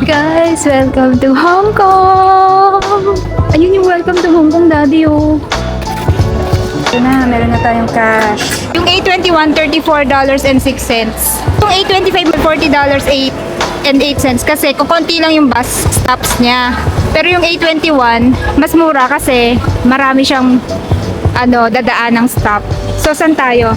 Guys, welcome to Hong Kong! Ayun yung welcome to Hong Kong, Daddy, oh. Ito na, meron na tayong cash. Yung A21, $34.06. Yung A25, $40.08 kasi kukunti lang yung bus stops niya. Pero yung A21, mas mura kasi marami siyang dadaan ng stop. So, saan tayo?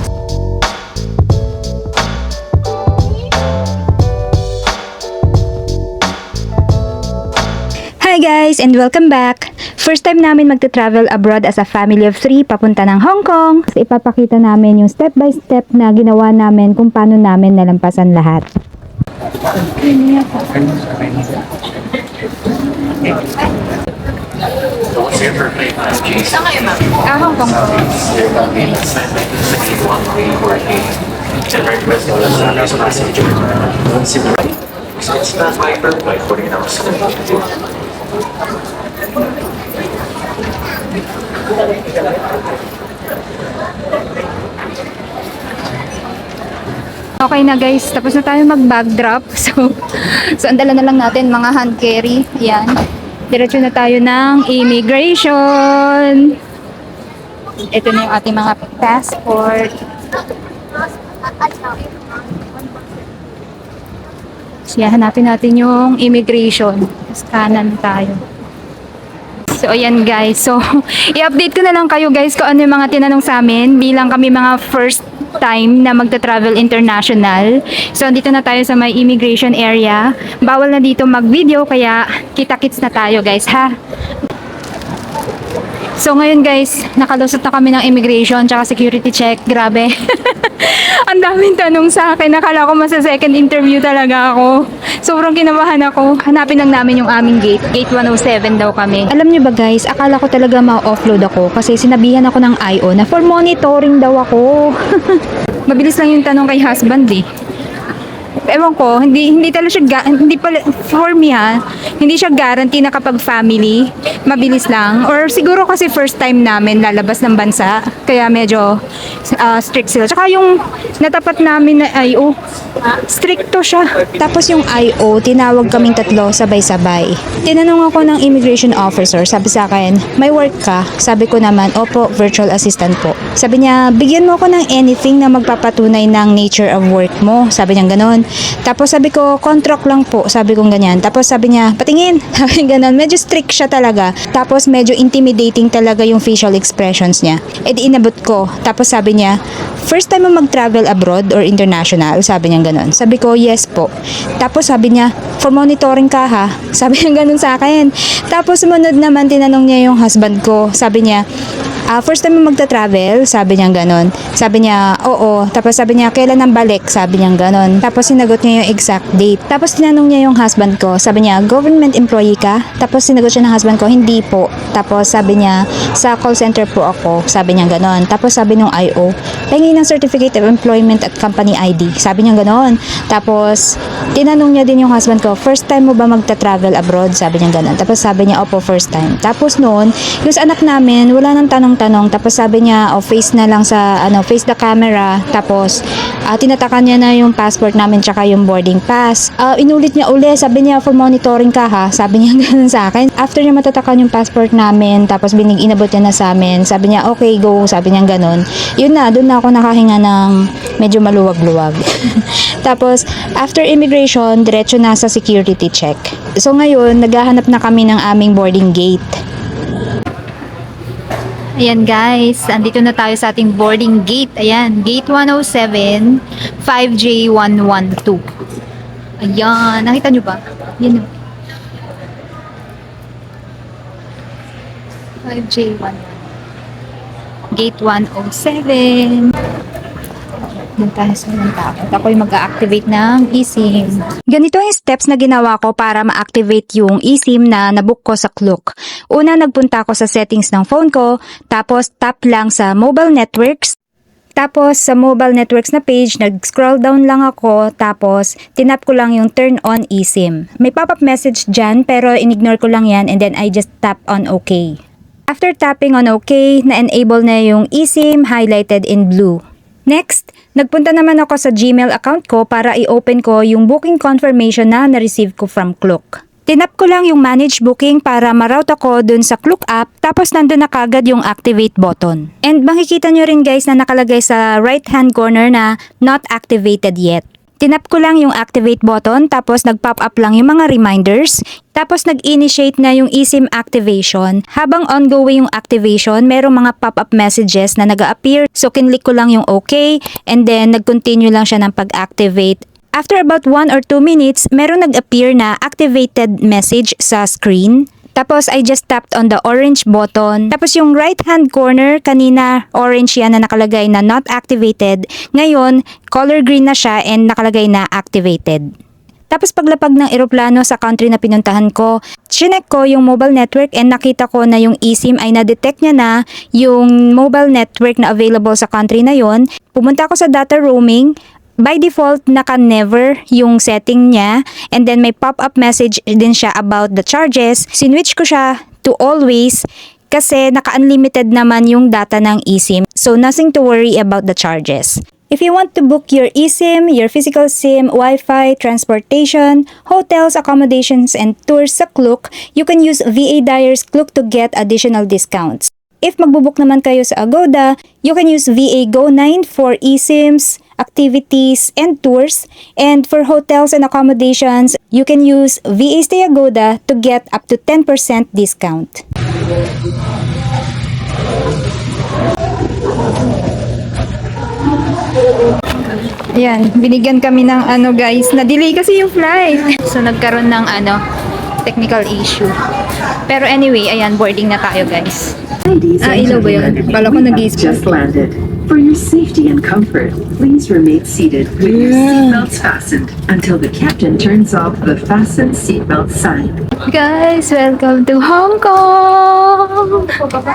Hi guys and welcome back! First time namin magta-travel abroad as a family of 3 papunta ng Hong Kong. So, ipapakita namin yung step by step na ginawa namin kung paano namin nalampasan lahat. Hong Kong. It's not my birthday, 40 hours. Okay na guys, tapos na tayo mag-bag drop. So ang dala na lang natin mga hand carry. Yan. Diretso na tayo ng immigration. Ito na yung ating mga passport. So, hanapin natin yung immigration. Scanan tayo. So, ayan guys. So, i-update ko na lang kayo guys kung ano yung mga tinanong sa amin bilang kami mga first time na magta-travel international. So, andito na tayo sa may immigration area. Bawal na dito mag-video kaya kita-kits na tayo guys ha. So, ngayon guys, nakalusot na kami ng immigration tsaka security check. Grabe. Ang daming tanong sa akin. Nakala ko masa second interview talaga ako. Sobrang kinabahan ako. Hanapin lang namin yung aming gate. Gate 107 daw kami. Alam nyo ba guys, akala ko talaga ma-offload ako kasi sinabihan ako ng IO na for monitoring daw ako. Mabilis lang yung tanong kay husband eh. Ewan ko, hindi talaga siya, hindi pala, for me ha, hindi siya guarantee na kapag family, mabilis lang. Or siguro kasi first time namin lalabas ng bansa, kaya medyo strict sila. Tsaka yung natapat namin na IO, stricto siya. Tapos yung IO, tinawag kaming tatlo sabay-sabay. Tinanong ako ng immigration officer, sabi sa akin, may work ka? Sabi ko naman, opo, virtual assistant po. Sabi niya, bigyan mo ako ng anything na magpapatunay ng nature of work mo. Sabi niya ganon. Tapos sabi ko, contract lang po. Sabi ko ganyan. Tapos sabi niya, patingin. Sabi ganon. Medyo strict siya talaga. Tapos medyo intimidating talaga yung facial expressions niya. E di inabot ko. Tapos sabi niya, first time mo mag-travel abroad or international? Sabi niya ganon. Sabi ko, yes po. Tapos sabi niya, for monitoring ka ha? Sabi niya ganon sa akin. Tapos sumunod naman, tinanong niya yung husband ko. Sabi niya, first time mo magta-travel? Sabi niya ganon. Sabi niya, oo. Tapos sabi niya, kailan ang balik? Sabi niya ganon. Tapos sinagot niya yung exact date. Tapos tinanong niya yung husband ko. Sabi niya, government employee ka? Tapos sinagot siya ng husband ko, hindi po. Tapos sabi niya, sa call center po ako. Sabi niya ganon. Tapos sabi nung IO, pengi ng certificate of employment at company ID. Sabi niya ganon. Tapos tinanong niya din yung husband ko, first time mo ba magta-travel abroad? Sabi niya ganon. Tapos sabi niya, opo, first time. Tapos noon, yung sa anak namin, wala nang tanong. Tapos sabi niya, face na lang sa, face the camera. Tapos, tinatakan niya na yung passport namin tsaka yung boarding pass. Inulit niya uli. Sabi niya, for monitoring ka ha? Sabi niya ganun sa akin. After niya matatakan yung passport namin, tapos inabot niya na sa amin. Sabi niya, okay, go. Sabi niya ganun. Yun na, doon na ako nakahinga ng medyo maluwag-luwag. Tapos, after immigration, diretso na sa security check. So ngayon, naghahanap na kami ng aming boarding gate. Ayan guys, andito na tayo sa ating boarding gate. Ayan, gate 107, 5J112. Ayan, nakita nyo ba? Yan o. 5J1. Gate 107. Doon tayo sa mga tao. At ako'y mag-a-activate ng eSIM. Ganito yung steps na ginawa ko para ma-activate yung eSIM na nabook ko sa Klook. Una, nagpunta ako sa settings ng phone ko, tapos tap lang sa mobile networks. Tapos sa mobile networks na page, nag-scroll down lang ako, tapos tinap ko lang yung turn on eSIM. May pop-up message dyan, pero in-ignore ko lang yan and then I just tap on OK. After tapping on OK, na-enable na yung eSIM highlighted in blue. Next, nagpunta naman ako sa Gmail account ko para i-open ko yung booking confirmation na na-receive ko from Klook. Tinap ko lang yung manage booking para ma-route ako dun sa Klook app, tapos nandun na kagad yung activate button. And makikita nyo rin guys na nakalagay sa right hand corner na not activated yet. Tinap ko lang yung activate button, tapos nag-pop up lang yung mga reminders, tapos nag-initiate na yung eSIM activation. Habang ongoing yung activation, merong mga pop-up messages na nag-appear, so kinlik ko lang yung okay, and then nag-continue lang siya ng pag-activate. After about 1 or 2 minutes, meron nag-appear na activated message sa screen. Tapos, I just tapped on the orange button. Tapos, yung right-hand corner, kanina orange yan na nakalagay na not activated. Ngayon, color green na siya and nakalagay na activated. Tapos, paglapag ng eroplano sa country na pinuntahan ko, chinek ko yung mobile network and nakita ko na yung eSIM ay na-detect niya na yung mobile network na available sa country na yon. Pumunta ako sa data roaming. By default, naka-never yung setting niya, and then may pop-up message din siya about the charges. Sinwitch ko siya to always kasi naka-unlimited naman yung data ng eSIM, so nothing to worry about the charges. If you want to book your eSIM, your physical SIM, Wi-Fi, transportation, hotels, accommodations, and tours sa Klook, you can use VA Dyer's Klook to get additional discounts. If magbubook naman kayo sa Agoda, you can use VA Go9 for eSIMs, activities, and tours. And for hotels and accommodations, you can use VA Stay Agoda to get up to 10% discount. Ayan, binigyan kami ng guys, na-delay kasi yung flight. So nagkaroon ng technical issue. Pero anyway, ayan, boarding na tayo guys. Ilaw ba yun? Kala ko nag-i-speak. Just landed. For your safety and comfort, please remain seated with your seatbelts fastened until the captain turns off the fasten seatbelt sign. Guys, welcome to Hong Kong!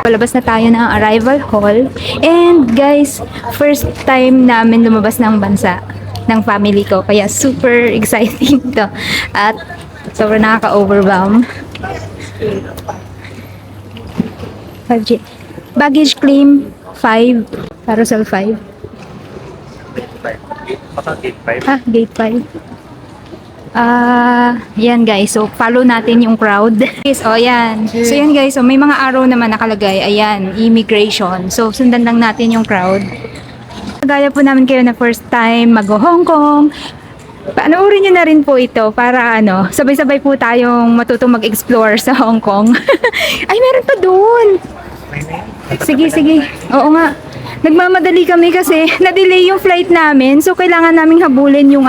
Palabas na tayo ng arrival hall. And guys, first time namin lumabas ng bansa ng family ko. Kaya super exciting to. At sobrang nakaka-overwhelm. 5G. Baggage claim 5. Carousel 5. Gate 5. Yan guys. So, follow natin yung crowd. Yes, yan. So, yan guys. So, may mga arrow naman nakalagay. Ayan, immigration. So, sundan lang natin yung crowd. Gaya po namin kayo na first time mag-Hong Kong. Panoorin nyo na rin po ito para sabay-sabay po tayong matutong mag-explore sa Hong Kong. Ay, meron pa doon. Sige. Oo nga. Nagmamadali kami kasi na-delay yung flight namin. So, kailangan naming habulin yung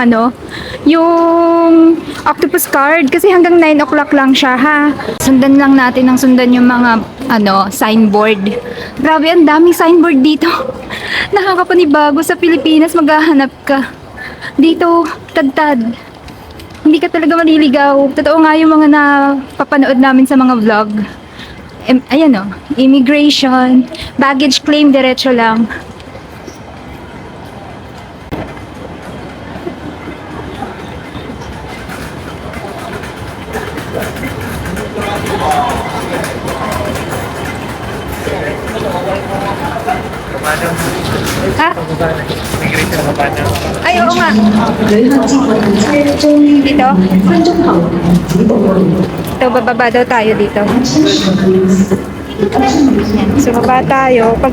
yung octopus card. Kasi hanggang 9 o'clock lang siya, ha. Sundan lang natin yung mga, signboard. Grabe, ang daming signboard dito. Nakakapanibago sa Pilipinas, maghahanap ka. Dito, tad-tad. Hindi ka talaga maliligaw. Totoo nga yung mga napapanood namin sa mga vlog. Ayan immigration, baggage claim, diretso lang. Ha? Ay, oo nga. Dito? Ito, bababa daw tayo dito. Yan. So, baba tayo. Pag...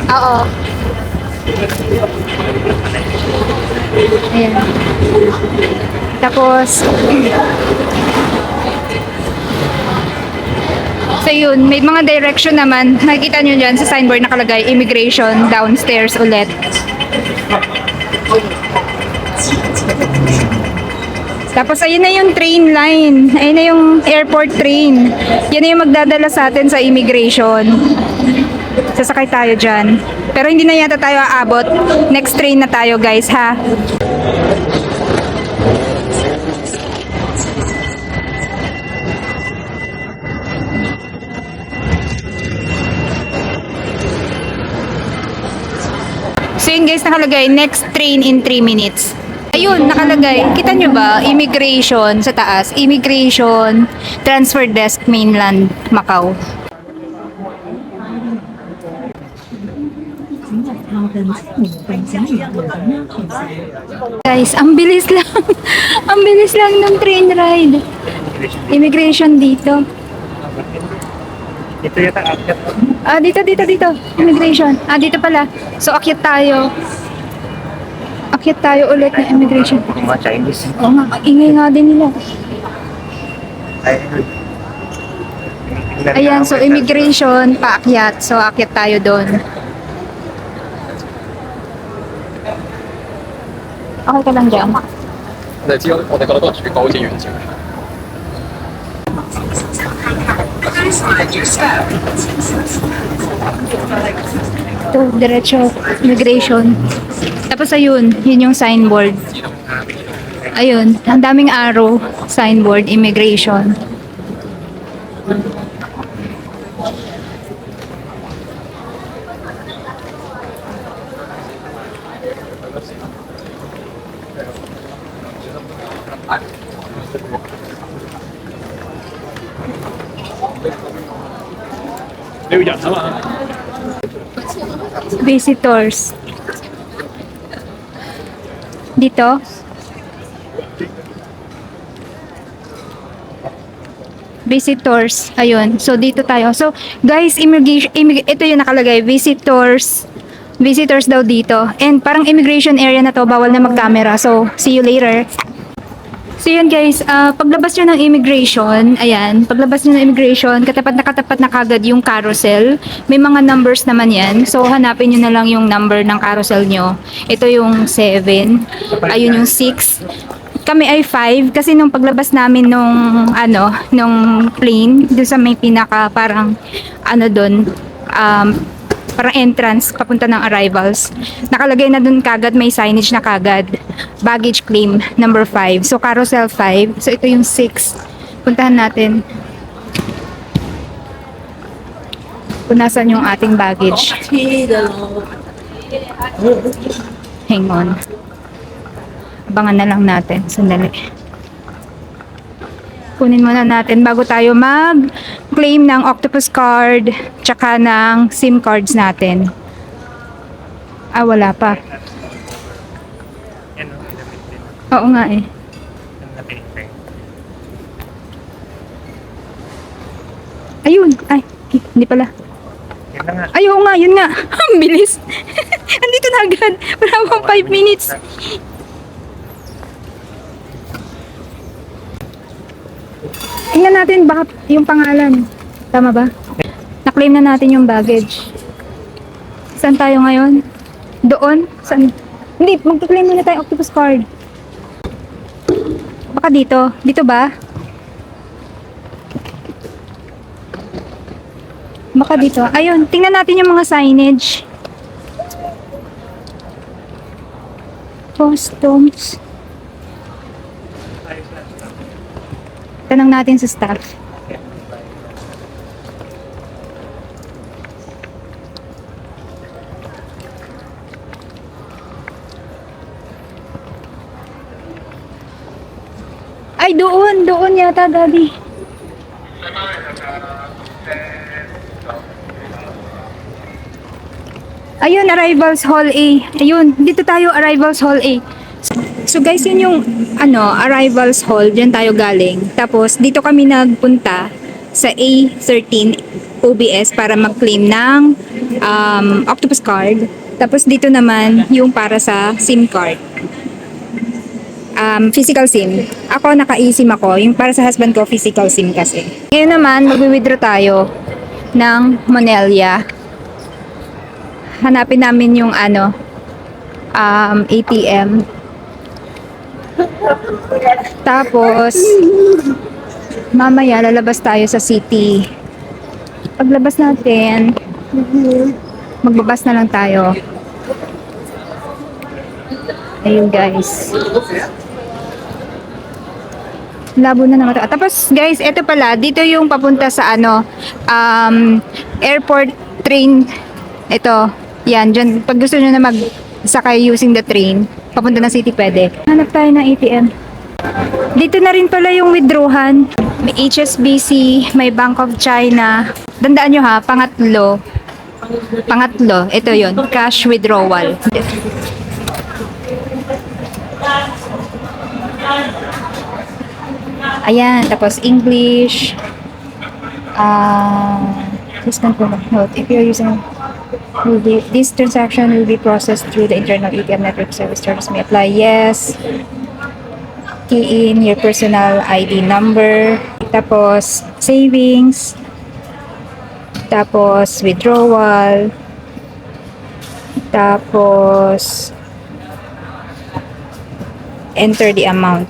Oo. Ayan. Tapos, so yun, may mga direction naman. Nakikita nyo dyan sa signboard nakalagay, immigration, downstairs ulit. Tapos ayun na yung train line. Ayun na yung airport train. Yan na yung magdadala sa atin sa immigration. Sasakay tayo dyan. Pero hindi na yata tayo aabot. Next train na tayo guys, ha? So yun guys, nakalagay next train in 3 minutes. Ayun, nakalagay. Kita nyo ba? Immigration sa taas. Immigration Transfer Desk Mainland, Macau. Guys, ang bilis lang. Ang bilis lang ng train ride. Immigration dito. Ito yata akyat. Ah, dito. Immigration. Ah, dito pala. So, akyat tayo. Akyat tayo ulit ng immigration. Mga Chinese. Oo nga, ang ingay nga din nila. Ayan, so immigration, paakyat. So, akyat tayo doon. Okay ka lang dyan. 我哋覺得都係最高好似遠少少。 Ito, diretso, immigration. Tapos ayun, yun yung signboard. Ayun, ang daming arrow, signboard, immigration. Visitors. Dito. Visitors. Ayun. So, dito tayo. So, guys, ito yung nakalagay. Visitors. Visitors daw dito. And parang immigration area na to, bawal na mag-camera. So, see you later. So yun guys, paglabas nyo ng immigration, ayan, paglabas nyo ng immigration, katapat na kagad yung carousel. May mga numbers naman yan. So hanapin nyo na lang yung number ng carousel nyo. Ito yung 7, ayun yung 6. Kami ay 5 kasi nung paglabas namin nung plane, doon sa may pinaka parang doon, parang entrance papunta ng arrivals. Nakalagay na dun kagad, may signage na kagad. Baggage claim number 5. So carousel 5. So ito yung 6. Puntahan natin. Kung nasan yung ating baggage. Hang on. Abangan na lang natin. Sandali. Kunin muna natin bago tayo mag-claim ng Octopus card tsaka ng SIM cards natin. Ah, wala pa. Yan o, ilamit din. Oo nga eh. Ang natin. Ayun. Ay, hindi pala. Yan na nga. Ay, oo nga, yun nga. Ang bilis. Andito na agad. Wala pang 5 minutes. Tingnan natin baka yung pangalan. Tama ba? Na-claim na natin yung baggage. Saan tayo ngayon? Doon? Saan? Hindi, mag-claim muna tayo Octopus card. Baka dito. Dito ba? Baka dito. Ayun, tingnan natin yung mga signage. Customs. Tanong natin sa staff. Ay, doon yata, Gabi. Ayun, Arrivals Hall A. Ayun, dito tayo, Arrivals Hall A. So guys, yun yung Arrivals Hall, diyan tayo galing. Tapos dito kami nagpunta sa A13 OBS para mag-claim ng Octopus card. Tapos dito naman yung para sa SIM card. Physical SIM. Ako naka-eSIM ako, yung para sa husband ko physical SIM kasi. Ngayon naman magwi-withdraw tayo ng Monelia. Hanapin namin yung ATM. Tapos, mamaya lalabas tayo sa city. Paglabas natin, magbabas na lang tayo. Ayun guys. Labo na naman. Tapos guys, eto pala, dito yung papunta sa airport train. Ito, yan, dyan. Pag gusto nyo na magsakay using the train, papunta ng city pwede. Hanap tayo ng ATM. Dito na rin pala yung withdrawhan. May HSBC, may Bank of China. Tandaan nyo ha, pangatlo. Pangatlo, ito yon, cash withdrawal. Ayan, tapos English. Please confirm. Note, if you're using this transaction will be processed through the internal ATM network. Service charges may apply. Yes. Key in your personal ID number. Tapos savings. Tapos withdrawal. Tapos enter the amount.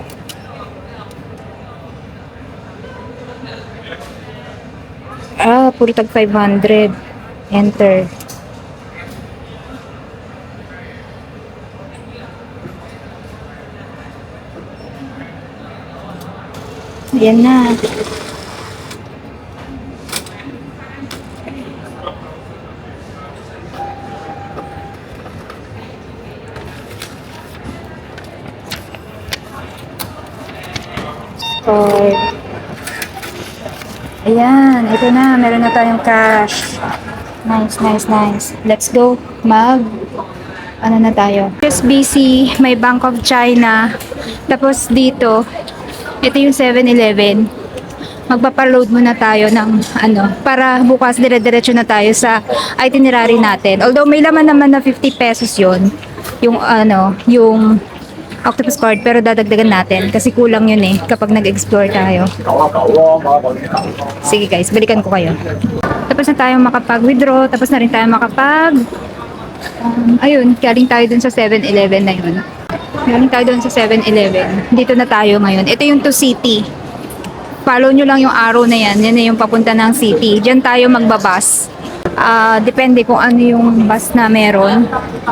Puro tag 500. Enter. Ayan na. Store. Ayan, ito na. Meron na tayong cash. Nice, nice, nice. Let's go. Ano na tayo? HSBC, may Bank of China. Tapos dito, ito yung 7-Eleven. Magpapaload muna tayo ng para bukas dire-diretso na tayo sa itinerary natin. Although may laman naman na 50 pesos yon yung yung octopus card, pero dadagdagan natin kasi kulang yun kapag nag-explore tayo. Sige guys, balikan ko kayo. Tapos na tayo makapag-withdraw, tapos na rin tayo ayun, galing tayo dun sa 7-Eleven na yun. Galing tayo dun sa 7-Eleven. Dito na tayo ngayon. Ito yung to city. Follow nyo lang yung arrow na yan. Yan na yung papunta ng city. Diyan tayo magbabas. Depende kung ano yung bus na meron.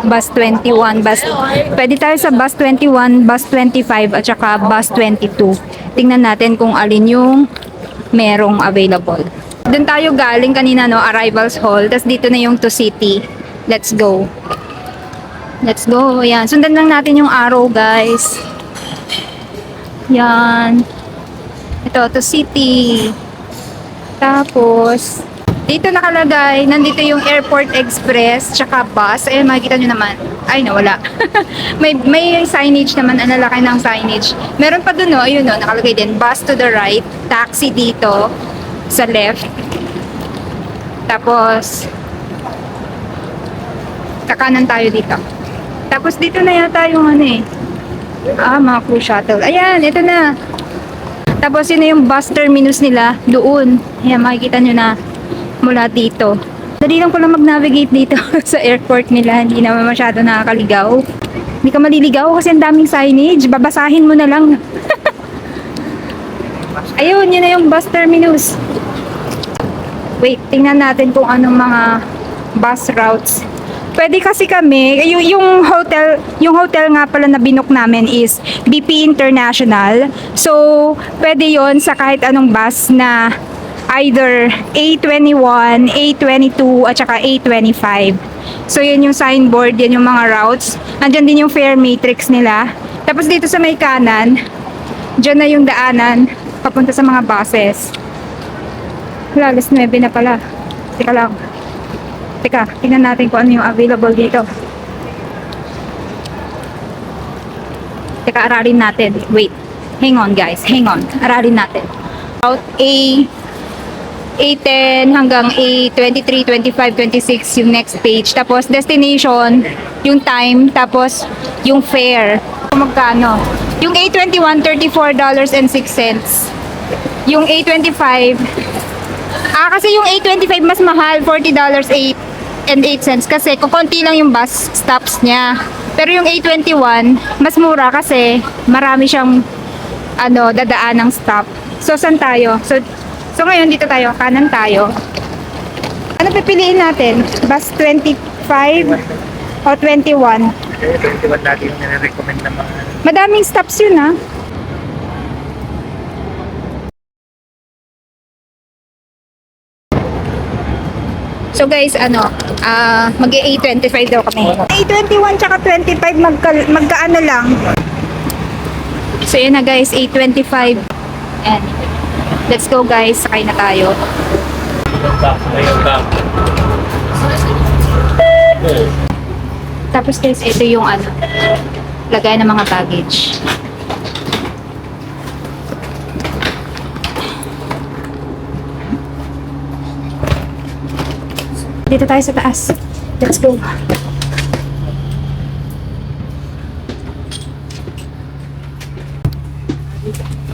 Bus 21, pwede tayo sa bus 21, bus 25 at saka bus 22. Tingnan natin kung alin yung merong available. Doon tayo galing kanina, arrivals hall. Tapos dito na yung to city. Let's go. Let's go. Yan. Sundan lang natin yung arrow, guys. Yan. Ito, to city. Tapos dito nakalagay, nandito yung Airport Express, tsaka bus. Ayan, makikita nyo naman. Ay, nawala. may signage naman, ang lalaki ng signage. Meron pa dun, ayun, nakalagay din. Bus to the right, taxi dito, sa left. Tapos, kakanan tayo dito. Tapos dito na yata yung mga crew shuttle. Ayan, ito na. Tapos yun na yung bus terminus nila, doon. Ayan, makikita nyo na. Mula dito. Dali lang pala mag-navigate dito sa airport nila. Hindi naman masyado nakakaligaw. Hindi ka maliligaw kasi ang daming signage. Babasahin mo na lang. Ayun, yun na yung bus terminus. Wait, tingnan natin kung anong mga bus routes. Pwede kasi kami, yung hotel nga pala na binook namin is BP International. So, pwede yon sa kahit anong bus na either A21, A22, at saka A25. So, yun yung signboard, yan yung mga routes. Andyan din yung fare matrix nila. Tapos dito sa may kanan, dyan na yung daanan papunta sa mga buses. Wala, alas 9 na pala. Teka lang. Teka, tingnan natin kung ano yung available dito. Teka, aralin natin. Wait. Hang on, guys. Hang on. Aralin natin. Route A10 hanggang A23, 25, 26 yung next page. Tapos destination, yung time, tapos yung fare. Magkano? Yung A21, $34.06. Yung A25, kasi yung A25 mas mahal, $40.08 kasi kukunti lang yung bus stops niya. Pero yung A21, mas mura kasi marami siyang dadaan ng stop. So, saan tayo? So ngayon dito tayo, kanan tayo. Ano pipiliin natin? Bus 25 o 21? 21 natin yung nire-recommend na mga Madaming stops yun So guys, mag-A25 daw kami. A21 tsaka 25 magkaano lang. So yun na guys, A25. And let's go guys, sakay na tayo. Tapos guys, ito yung lagay ng mga baggage. Dito tayo sa taas. Let's go.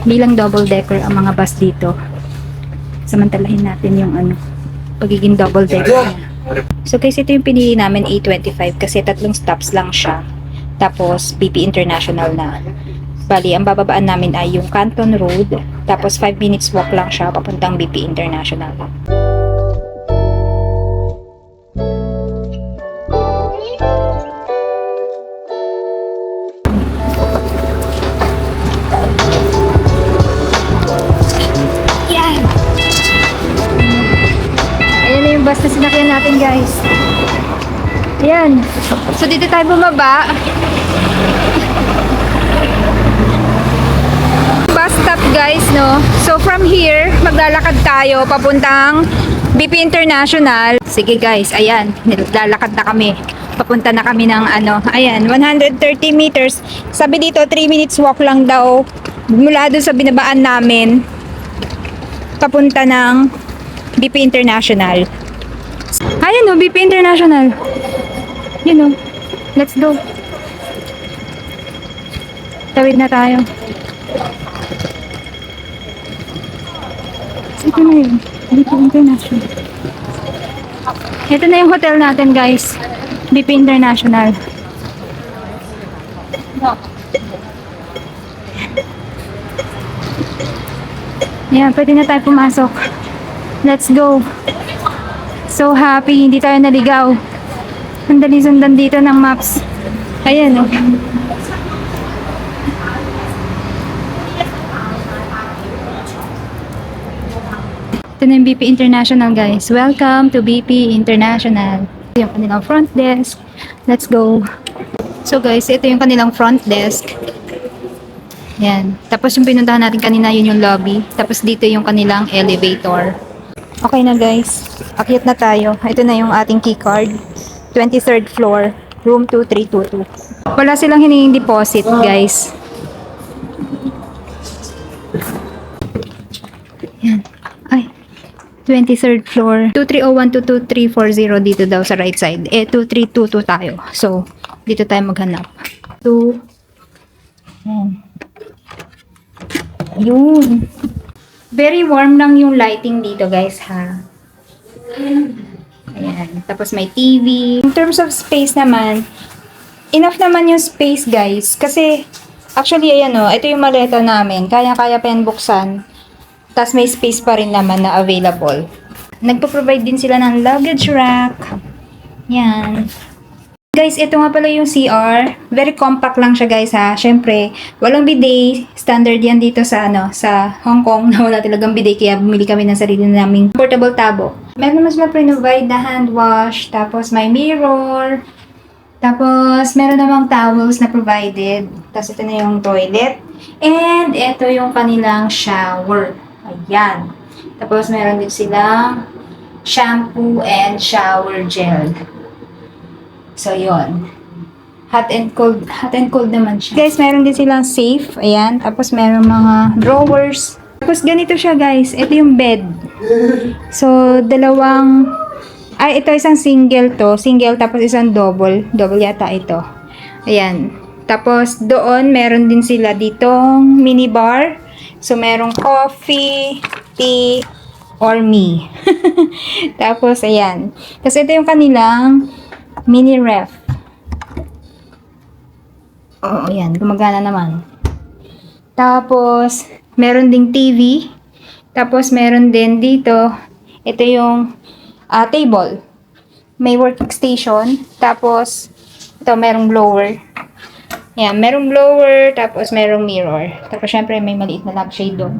Bilang double decker ang mga bus dito. Samantalahin natin yung pagiging double decker. So guys, ito yung pinili namin A25 kasi 3 stops lang siya. Tapos BP International na. Bali, ang bababaan namin ay yung Canton Road. Tapos 5 minutes walk lang siya papuntang BP International. Yan! Ayan na yung bus na sinakyan natin guys. Ayan. So dito tayo bumaba. Bus stop guys, no? So from here, maglalakad tayo papuntang BP International. Sige guys, ayan. Naglalakad na kami. Papunta na kami ng ayan, 130 meters. Sabi dito, 3 minutes walk lang daw. Mula doon sa binabaan namin. Papunta ng BP International. Ayan no, BP International. You know, let's go. Tawid na tayo. Ito na yun. BP International. Ito na yung hotel natin guys. BP International. Yan, pwede na tayo pumasok. Let's go. So happy, hindi tayo naligaw. Ang dali sundan dito ng maps. Ayan oh. Ito na yung BP International guys. Welcome to BP International. Ito yung kanilang front desk. Let's go. So guys, ito yung kanilang front desk. Yan. Tapos yung pinuntahan natin kanina, yun yung lobby. Tapos dito yung kanilang elevator. Okay na guys. Akyat na tayo. Ito na yung ating keycard. 23rd floor. Room 2322. Wala silang hiningin deposit guys. Yan. Ay. 23rd floor. 2301 to 2340 dito daw sa right side. 2322 tayo. So, dito tayo maghanap. 2. Yan. Yun. Very warm lang yung lighting dito guys ha. Ayan. Tapos may TV. In terms of space naman, enough naman yung space guys. Kasi, actually ayan o, ito yung maleta namin. Kaya-kaya pa yan buksan. Tapos may space pa rin naman na available. Nagpo-provide din sila ng luggage rack. Yan. Guys, ito nga pala yung CR. Very compact lang siya guys ha. Syempre, walang bidet. Standard yan dito sa sa Hong Kong na wala talagang bidet. Kaya bumili kami ng sarili naming portable tabo. Meron naman sila pre-provide na hand wash. Tapos may mirror. Tapos meron namang towels na provided. Tapos ito na yung toilet. And ito yung kanilang shower. Ayan. Tapos meron din silang shampoo and shower gel. So, yun. Hot and cold naman siya. Guys, meron din silang safe. Ayan. Tapos, meron mga drawers. Tapos, ganito siya, guys. Ito yung bed. So, ito isang single to. Single, tapos isang double. Double yata ito. Ayan. Tapos, doon, meron din sila ditong minibar. So, merong coffee, tea, or me. Tapos, ayan. Tapos, ito yung kanilang mini ref. Oo, yan. Gumagana naman. Tapos, meron ding TV. Tapos, meron din dito. Ito yung table. May workstation. Tapos, ito, merong blower. Yan, merong blower. Tapos, merong mirror. Tapos, syempre, may maliit na lampshade doon.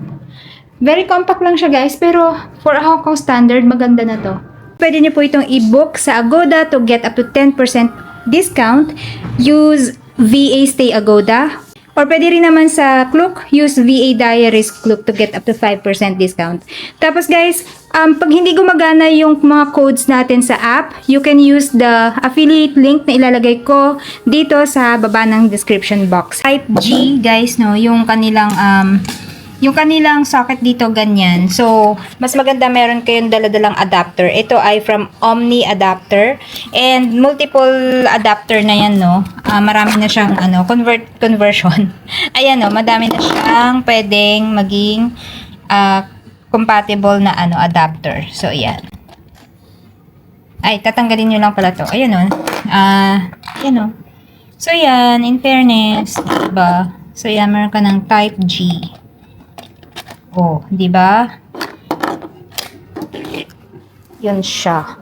Very compact lang siya, guys. Pero, for a Hong Kong standard, maganda na to. pwede niyo po itong i-book sa Agoda to get up to 10% discount. Use VA Stay Agoda. Or pwede rin naman sa Klook, use VA Diaries Klook to get up to 5% discount. Tapos guys, pag hindi gumagana yung mga codes natin sa app, you can use the affiliate link na ilalagay ko dito sa baba ng description box. Type G guys, no, yung kanilang socket dito ganyan. So, mas maganda meron kayong daladalang adapter. Ito ay from Omni Adapter and multiple adapter na yan, no. Marami na siyang conversion. Ayan, no, madami na siyang pwedeng maging compatible na adapter. So, ayan. Ay, tatanggalin nyo lang pala to. Ayan, no. Ayan, no. So, ayan, in fairness, diba? So, ayan, meron ka ng type G. Oh, di ba? Yun siya.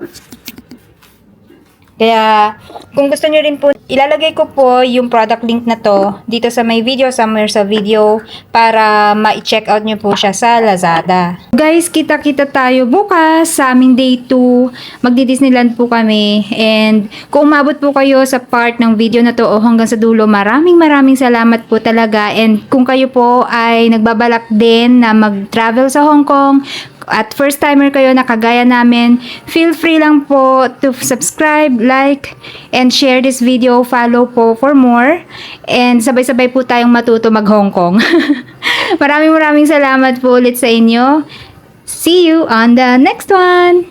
Kaya, kung gusto nyo rin po, ilalagay ko po yung product link na to dito sa may video, somewhere sa video, para ma-check out nyo po siya sa Lazada. Guys, kita-kita tayo bukas sa aming day 2. Magdi-Disneyland po kami. And kung umabot po kayo sa part ng video na to o hanggang sa dulo, maraming salamat po talaga. And kung kayo po ay nagbabalak din na mag-travel sa Hong Kong, at first timer kayo na kagaya namin, feel free lang po to subscribe, like, and share this video, follow po for more, and sabay-sabay po tayong matuto mag Hong Kong. Maraming salamat po ulit sa inyo. See you on the next one!